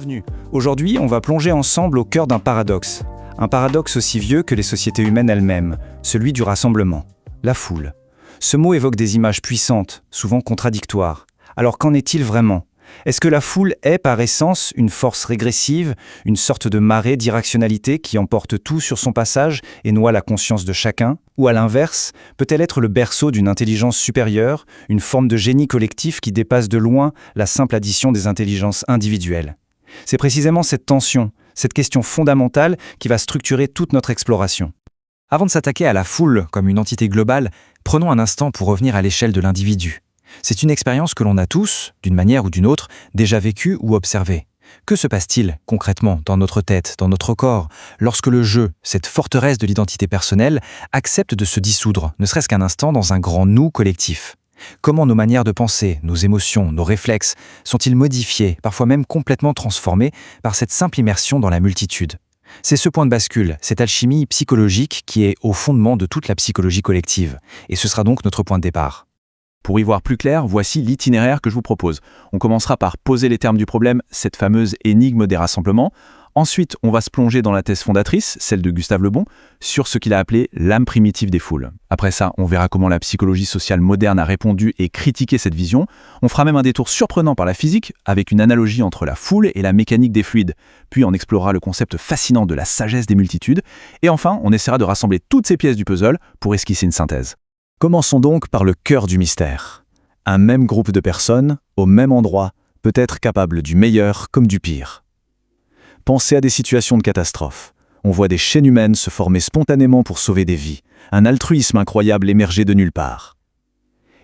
Bienvenue. Aujourd'hui, on va plonger ensemble au cœur d'un paradoxe. Un paradoxe aussi vieux que les sociétés humaines elles-mêmes, celui du rassemblement, la foule. Ce mot évoque des images puissantes, souvent contradictoires. Alors qu'en est-il vraiment ? Est-ce que la foule est par essence une force régressive, une sorte de marée d'irrationalité qui emporte tout sur son passage et noie la conscience de chacun ? Ou à l'inverse, peut-elle être le berceau d'une intelligence supérieure, une forme de génie collectif qui dépasse de loin la simple addition des intelligences individuelles ? C'est précisément cette tension, cette question fondamentale qui va structurer toute notre exploration. Avant de s'attaquer à la foule comme une entité globale, prenons un instant pour revenir à l'échelle de l'individu. C'est une expérience que l'on a tous, d'une manière ou d'une autre, déjà vécue ou observée. Que se passe-t-il concrètement dans notre tête, dans notre corps, lorsque le jeu, cette forteresse de l'identité personnelle, accepte de se dissoudre, ne serait-ce qu'un instant, dans un grand nous collectif ? Comment nos manières de penser, nos émotions, nos réflexes sont-ils modifiés, parfois même complètement transformés, par cette simple immersion dans la multitude ? C'est ce point de bascule, cette alchimie psychologique qui est au fondement de toute la psychologie collective. Et ce sera donc notre point de départ. Pour y voir plus clair, voici l'itinéraire que je vous propose. On commencera par poser les termes du problème, cette fameuse énigme des rassemblements. Ensuite, on va se plonger dans la thèse fondatrice, celle de Gustave Le Bon, sur ce qu'il a appelé l'âme primitive des foules. Après ça, on verra comment la psychologie sociale moderne a répondu et critiqué cette vision. On fera même un détour surprenant par la physique, avec une analogie entre la foule et la mécanique des fluides. Puis on explorera le concept fascinant de la sagesse des multitudes. Et enfin, on essaiera de rassembler toutes ces pièces du puzzle pour esquisser une synthèse. Commençons donc par le cœur du mystère. Un même groupe de personnes, au même endroit, peut être capable du meilleur comme du pire. Pensez à des situations de catastrophe. On voit des chaînes humaines se former spontanément pour sauver des vies, un altruisme incroyable émerger de nulle part.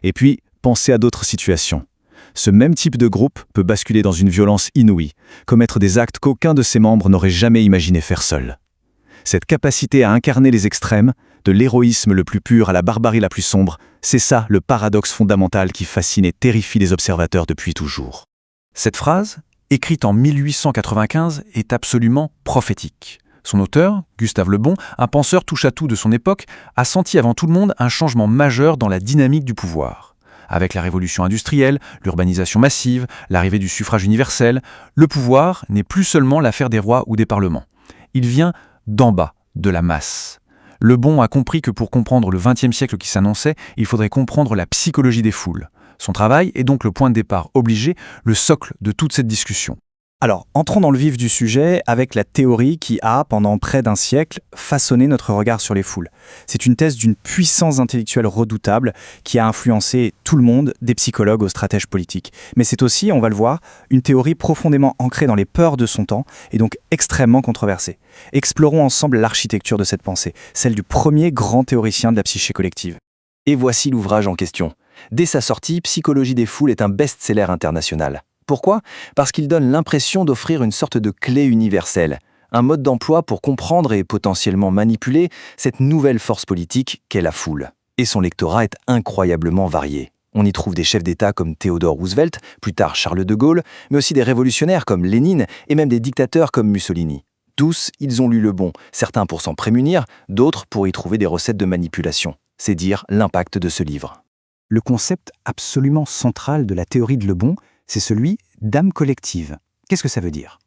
Et puis, pensez à d'autres situations. Ce même type de groupe peut basculer dans une violence inouïe, commettre des actes qu'aucun de ses membres n'aurait jamais imaginé faire seul. Cette capacité à incarner les extrêmes, de l'héroïsme le plus pur à la barbarie la plus sombre, c'est ça le paradoxe fondamental qui fascine et terrifie les observateurs depuis toujours. Cette phrase, écrite en 1895, est absolument prophétique. Son auteur, Gustave Le Bon, un penseur touche-à-tout de son époque, a senti avant tout le monde un changement majeur dans la dynamique du pouvoir. Avec la révolution industrielle, l'urbanisation massive, l'arrivée du suffrage universel, le pouvoir n'est plus seulement l'affaire des rois ou des parlements. Il vient d'en bas, de la masse. Le Bon a compris que pour comprendre le XXe siècle qui s'annonçait, il faudrait comprendre la psychologie des foules. Son travail est donc le point de départ obligé, le socle de toute cette discussion. Alors, entrons dans le vif du sujet avec la théorie qui a, pendant près d'un siècle, façonné notre regard sur les foules. C'est une thèse d'une puissance intellectuelle redoutable qui a influencé tout le monde, des psychologues aux stratèges politiques. Mais c'est aussi, on va le voir, une théorie profondément ancrée dans les peurs de son temps et donc extrêmement controversée. Explorons ensemble l'architecture de cette pensée, celle du premier grand théoricien de la psyché collective. Et voici l'ouvrage en question. Dès sa sortie, Psychologie des foules est un best-seller international. Pourquoi ? Parce qu'il donne l'impression d'offrir une sorte de clé universelle, un mode d'emploi pour comprendre et potentiellement manipuler cette nouvelle force politique qu'est la foule. Et son lectorat est incroyablement varié. On y trouve des chefs d'État comme Theodore Roosevelt, plus tard Charles de Gaulle, mais aussi des révolutionnaires comme Lénine et même des dictateurs comme Mussolini. Tous, ils ont lu Le Bon, certains pour s'en prémunir, d'autres pour y trouver des recettes de manipulation. C'est dire l'impact de ce livre. Le concept absolument central de la théorie de Le Bon, c'est celui d'âme collective. Qu'est-ce que ça veut dire ?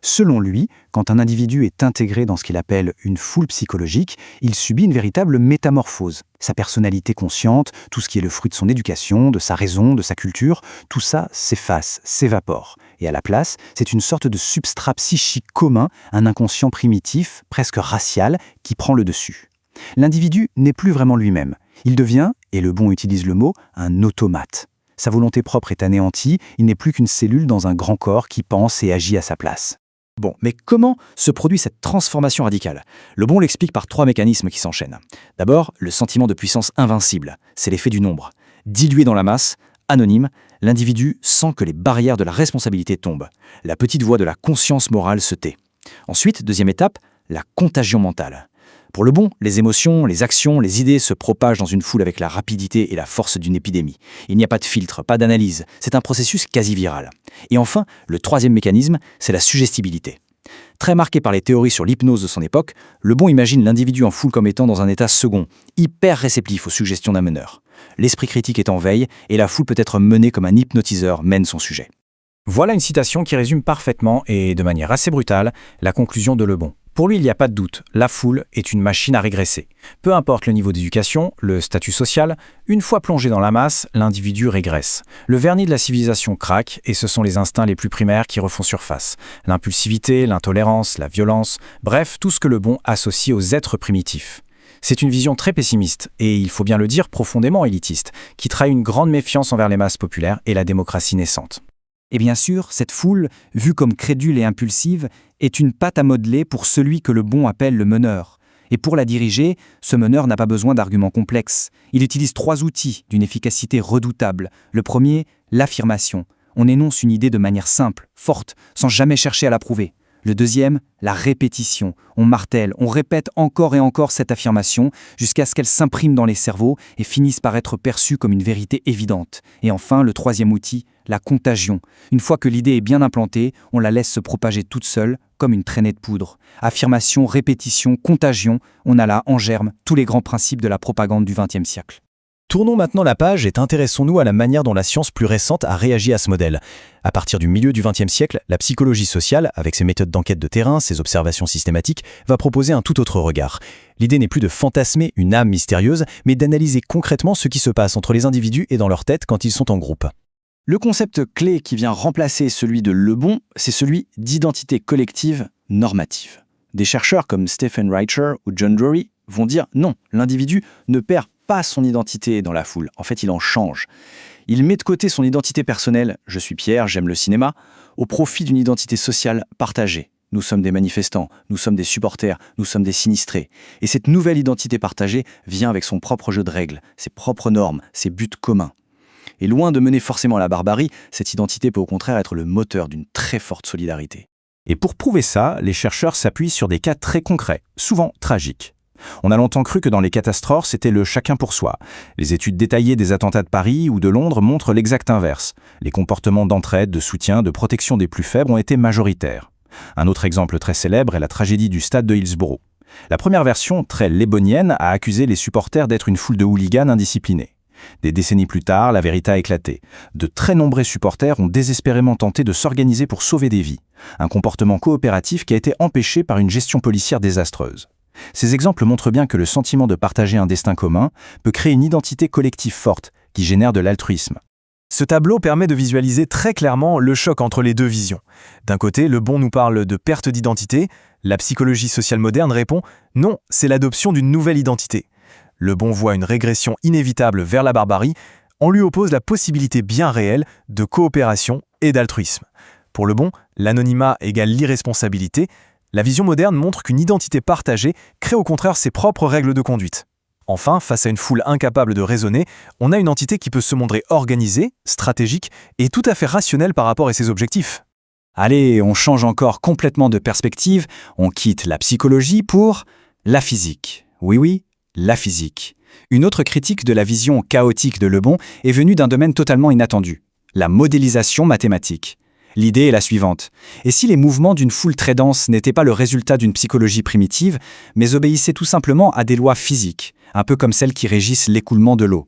Selon lui, quand un individu est intégré dans ce qu'il appelle une foule psychologique, il subit une véritable métamorphose. Sa personnalité consciente, tout ce qui est le fruit de son éducation, de sa raison, de sa culture, tout ça s'efface, s'évapore. Et à la place, c'est une sorte de substrat psychique commun, un inconscient primitif, presque racial, qui prend le dessus. L'individu n'est plus vraiment lui-même. Il devient, et Le Bon utilise le mot, un automate. Sa volonté propre est anéantie, il n'est plus qu'une cellule dans un grand corps qui pense et agit à sa place. Bon, mais comment se produit cette transformation radicale ? Le Bon l'explique par 3 mécanismes qui s'enchaînent. D'abord, le sentiment de puissance invincible, c'est l'effet du nombre. Dilué dans la masse, anonyme, l'individu sent que les barrières de la responsabilité tombent. La petite voix de la conscience morale se tait. Ensuite, deuxième étape, la contagion mentale. Pour Le Bon, les émotions, les actions, les idées se propagent dans une foule avec la rapidité et la force d'une épidémie. Il n'y a pas de filtre, pas d'analyse, c'est un processus quasi viral. Et enfin, le troisième mécanisme, c'est la suggestibilité. Très marqué par les théories sur l'hypnose de son époque, Le Bon imagine l'individu en foule comme étant dans un état second, hyper réceptif aux suggestions d'un meneur. L'esprit critique est en veille et la foule peut être menée comme un hypnotiseur mène son sujet. Voilà une citation qui résume parfaitement et de manière assez brutale la conclusion de Lebon. Pour lui, il n'y a pas de doute, la foule est une machine à régresser. Peu importe le niveau d'éducation, le statut social, une fois plongé dans la masse, l'individu régresse. Le vernis de la civilisation craque et ce sont les instincts les plus primaires qui refont surface. L'impulsivité, l'intolérance, la violence, bref, tout ce que Lebon associe aux êtres primitifs. C'est une vision très pessimiste et, il faut bien le dire, profondément élitiste, qui trahit une grande méfiance envers les masses populaires et la démocratie naissante. Et bien sûr, cette foule, vue comme crédule et impulsive, est une pâte à modeler pour celui que Lebon appelle le meneur. Et pour la diriger, ce meneur n'a pas besoin d'arguments complexes. Il utilise 3 outils d'une efficacité redoutable. Le premier, l'affirmation. On énonce une idée de manière simple, forte, sans jamais chercher à la prouver. Le deuxième, la répétition. On martèle, on répète encore et encore cette affirmation jusqu'à ce qu'elle s'imprime dans les cerveaux et finisse par être perçue comme une vérité évidente. Et enfin, le troisième outil, la contagion. Une fois que l'idée est bien implantée, on la laisse se propager toute seule, comme une traînée de poudre. Affirmation, répétition, contagion, on a là en germe tous les grands principes de la propagande du XXe siècle. Tournons maintenant la page et intéressons-nous à la manière dont la science plus récente a réagi à ce modèle. À partir du milieu du XXe siècle, la psychologie sociale, avec ses méthodes d'enquête de terrain, ses observations systématiques, va proposer un tout autre regard. L'idée n'est plus de fantasmer une âme mystérieuse, mais d'analyser concrètement ce qui se passe entre les individus et dans leur tête quand ils sont en groupe. Le concept clé qui vient remplacer celui de Lebon, c'est celui d'identité collective normative. Des chercheurs comme Stephen Reicher ou John Drury vont dire non, l'individu ne perd pas son identité dans la foule, en fait il en change. Il met de côté son identité personnelle, je suis Pierre, j'aime le cinéma, au profit d'une identité sociale partagée. Nous sommes des manifestants, nous sommes des supporters, nous sommes des sinistrés. Et cette nouvelle identité partagée vient avec son propre jeu de règles, ses propres normes, ses buts communs. Et loin de mener forcément à la barbarie, cette identité peut au contraire être le moteur d'une très forte solidarité. Et pour prouver ça, les chercheurs s'appuient sur des cas très concrets, souvent tragiques. On a longtemps cru que dans les catastrophes, c'était le chacun pour soi. Les études détaillées des attentats de Paris ou de Londres montrent l'exact inverse. Les comportements d'entraide, de soutien, de protection des plus faibles ont été majoritaires. Un autre exemple très célèbre est la tragédie du stade de Hillsborough. La première version, très lébonienne, a accusé les supporters d'être une foule de hooligans indisciplinés. Des décennies plus tard, la vérité a éclaté. De très nombreux supporters ont désespérément tenté de s'organiser pour sauver des vies. Un comportement coopératif qui a été empêché par une gestion policière désastreuse. Ces exemples montrent bien que le sentiment de partager un destin commun peut créer une identité collective forte qui génère de l'altruisme. Ce tableau permet de visualiser très clairement le choc entre les deux visions. D'un côté, Lebon nous parle de perte d'identité. La psychologie sociale moderne répond « Non, c'est l'adoption d'une nouvelle identité ». Lebon voit une régression inévitable vers la barbarie. On lui oppose la possibilité bien réelle de coopération et d'altruisme. Pour Lebon, l'anonymat égale l'irresponsabilité. La vision moderne montre qu'une identité partagée crée au contraire ses propres règles de conduite. Enfin, face à une foule incapable de raisonner, on a une entité qui peut se montrer organisée, stratégique et tout à fait rationnelle par rapport à ses objectifs. Allez, on change encore complètement de perspective, on quitte la psychologie pour la physique. Oui, la physique. Une autre critique de la vision chaotique de Lebon est venue d'un domaine totalement inattendu, la modélisation mathématique. L'idée est la suivante. Et si les mouvements d'une foule très dense n'étaient pas le résultat d'une psychologie primitive, mais obéissaient tout simplement à des lois physiques, un peu comme celles qui régissent l'écoulement de l'eau?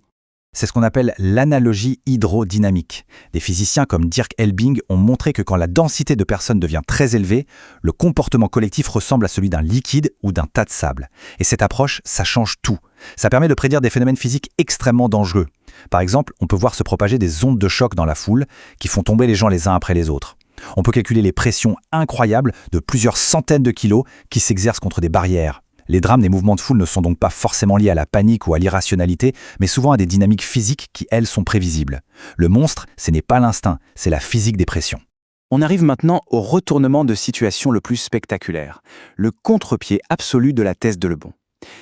C'est ce qu'on appelle l'analogie hydrodynamique. Des physiciens comme Dirk Elbing ont montré que quand la densité de personnes devient très élevée, le comportement collectif ressemble à celui d'un liquide ou d'un tas de sable. Et cette approche, ça change tout. Ça permet de prédire des phénomènes physiques extrêmement dangereux. Par exemple, on peut voir se propager des ondes de choc dans la foule qui font tomber les gens les uns après les autres. On peut calculer les pressions incroyables de plusieurs centaines de kilos qui s'exercent contre des barrières. Les drames des mouvements de foule ne sont donc pas forcément liés à la panique ou à l'irrationalité, mais souvent à des dynamiques physiques qui, elles, sont prévisibles. Le monstre, ce n'est pas l'instinct, c'est la physique des pressions. On arrive maintenant au retournement de situation le plus spectaculaire, le contre-pied absolu de la thèse de Lebon.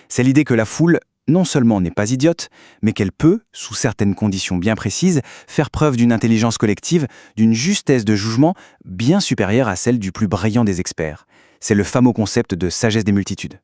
C'est l'idée que la foule, non seulement n'est pas idiote, mais qu'elle peut, sous certaines conditions bien précises, faire preuve d'une intelligence collective, d'une justesse de jugement bien supérieure à celle du plus brillant des experts. C'est le fameux concept de sagesse des multitudes.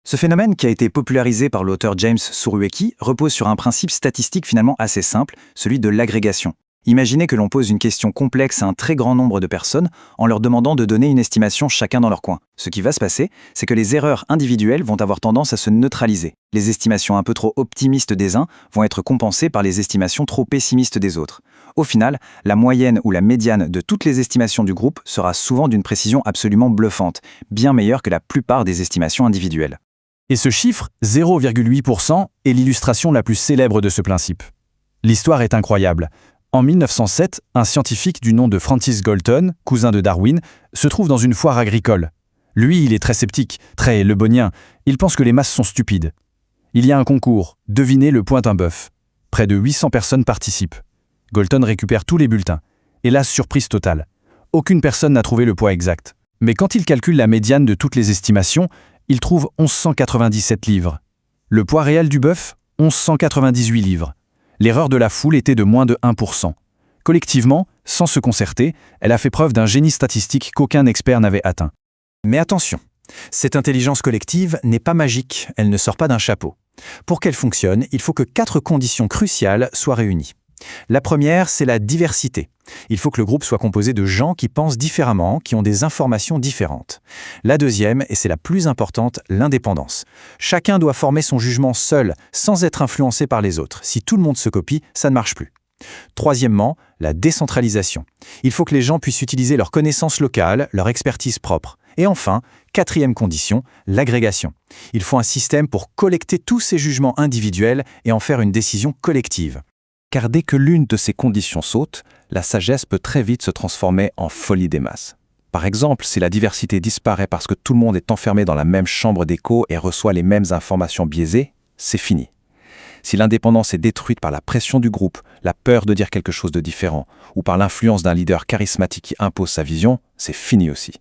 Ce phénomène, qui a été popularisé par l'auteur James Surowiecki, repose sur un principe statistique finalement assez simple, celui de l'agrégation. Imaginez que l'on pose une question complexe à un très grand nombre de personnes en leur demandant de donner une estimation chacun dans leur coin. Ce qui va se passer, c'est que les erreurs individuelles vont avoir tendance à se neutraliser. Les estimations un peu trop optimistes des uns vont être compensées par les estimations trop pessimistes des autres. Au final, la moyenne ou la médiane de toutes les estimations du groupe sera souvent d'une précision absolument bluffante, bien meilleure que la plupart des estimations individuelles. Et ce chiffre, 0,8%, est l'illustration la plus célèbre de ce principe. L'histoire est incroyable. En 1907, un scientifique du nom de Francis Galton, cousin de Darwin, se trouve dans une foire agricole. Lui, il est très sceptique, très lebonien. Il pense que les masses sont stupides. Il y a un concours, devinez le point un bœuf. Près de 800 personnes participent. Galton récupère tous les bulletins. Hélas, surprise totale. Aucune personne n'a trouvé le poids exact. Mais quand il calcule la médiane de toutes les estimations, il trouve 1197 livres. Le poids réel du bœuf, 1198 livres. L'erreur de la foule était de moins de 1%. Collectivement, sans se concerter, elle a fait preuve d'un génie statistique qu'aucun expert n'avait atteint. Mais attention, cette intelligence collective n'est pas magique, elle ne sort pas d'un chapeau. Pour qu'elle fonctionne, il faut que 4 conditions cruciales soient réunies. La première, c'est la diversité. Il faut que le groupe soit composé de gens qui pensent différemment, qui ont des informations différentes. La deuxième, et c'est la plus importante, l'indépendance. Chacun doit former son jugement seul, sans être influencé par les autres. Si tout le monde se copie, ça ne marche plus. Troisièmement, la décentralisation. Il faut que les gens puissent utiliser leurs connaissances locales, leur expertise propre. Et enfin, quatrième condition, l'agrégation. Il faut un système pour collecter tous ces jugements individuels et en faire une décision collective. Car dès que l'une de ces conditions saute, la sagesse peut très vite se transformer en folie des masses. Par exemple, si la diversité disparaît parce que tout le monde est enfermé dans la même chambre d'écho et reçoit les mêmes informations biaisées, c'est fini. Si l'indépendance est détruite par la pression du groupe, la peur de dire quelque chose de différent, ou par l'influence d'un leader charismatique qui impose sa vision, c'est fini aussi.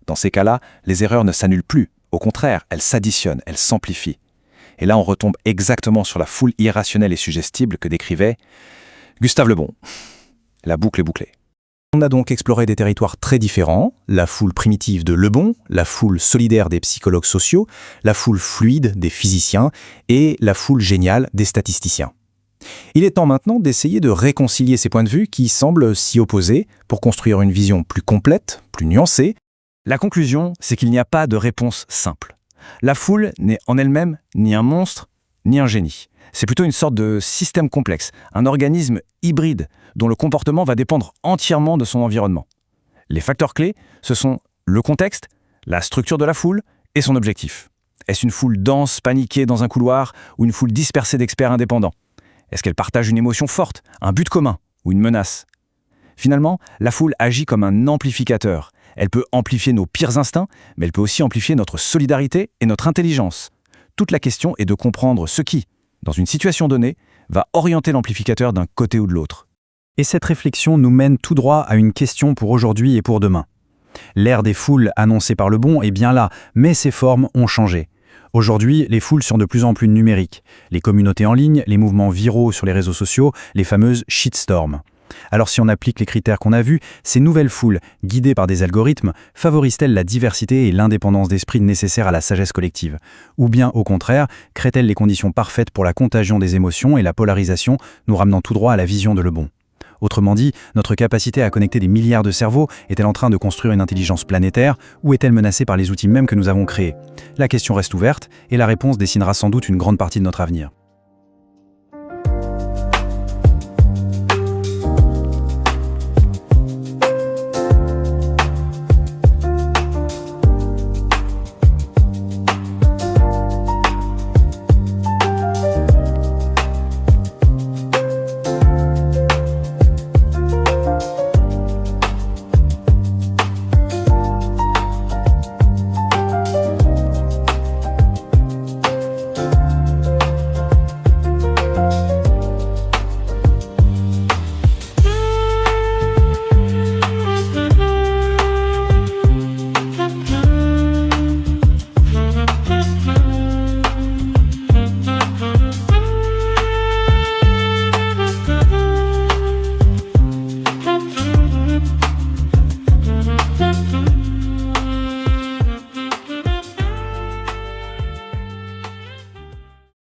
Dans ces cas-là, les erreurs ne s'annulent plus. Au contraire, elles s'additionnent, elles s'amplifient. Et là, on retombe exactement sur la foule irrationnelle et suggestible que décrivait Gustave Le Bon. La boucle est bouclée. On a donc exploré des territoires très différents, la foule primitive de Le Bon, la foule solidaire des psychologues sociaux, la foule fluide des physiciens et la foule géniale des statisticiens. Il est temps maintenant d'essayer de réconcilier ces points de vue qui semblent s'y opposer pour construire une vision plus complète, plus nuancée. La conclusion, c'est qu'il n'y a pas de réponse simple. La foule n'est en elle-même ni un monstre, ni un génie. C'est plutôt une sorte de système complexe, un organisme hybride dont le comportement va dépendre entièrement de son environnement. Les facteurs clés, ce sont le contexte, la structure de la foule et son objectif. Est-ce une foule dense, paniquée dans un couloir ou une foule dispersée d'experts indépendants? Est-ce qu'elle partage une émotion forte, un but commun ou une menace? Finalement, la foule agit comme un amplificateur. Elle peut amplifier nos pires instincts, mais elle peut aussi amplifier notre solidarité et notre intelligence. Toute la question est de comprendre ce qui, dans une situation donnée, va orienter l'amplificateur d'un côté ou de l'autre. Et cette réflexion nous mène tout droit à une question pour aujourd'hui et pour demain. L'ère des foules annoncée par Le Bon est bien là, mais ses formes ont changé. Aujourd'hui, les foules sont de plus en plus numériques. Les communautés en ligne, les mouvements viraux sur les réseaux sociaux, les fameuses shitstorms. Alors si on applique les critères qu'on a vus, ces nouvelles foules, guidées par des algorithmes, favorisent-elles la diversité et l'indépendance d'esprit nécessaires à la sagesse collective? Ou bien, au contraire, créent-elles les conditions parfaites pour la contagion des émotions et la polarisation, nous ramenant tout droit à la vision de Le Bon? Autrement dit, notre capacité à connecter des milliards de cerveaux est-elle en train de construire une intelligence planétaire ou est-elle menacée par les outils mêmes que nous avons créés? La question reste ouverte et la réponse dessinera sans doute une grande partie de notre avenir.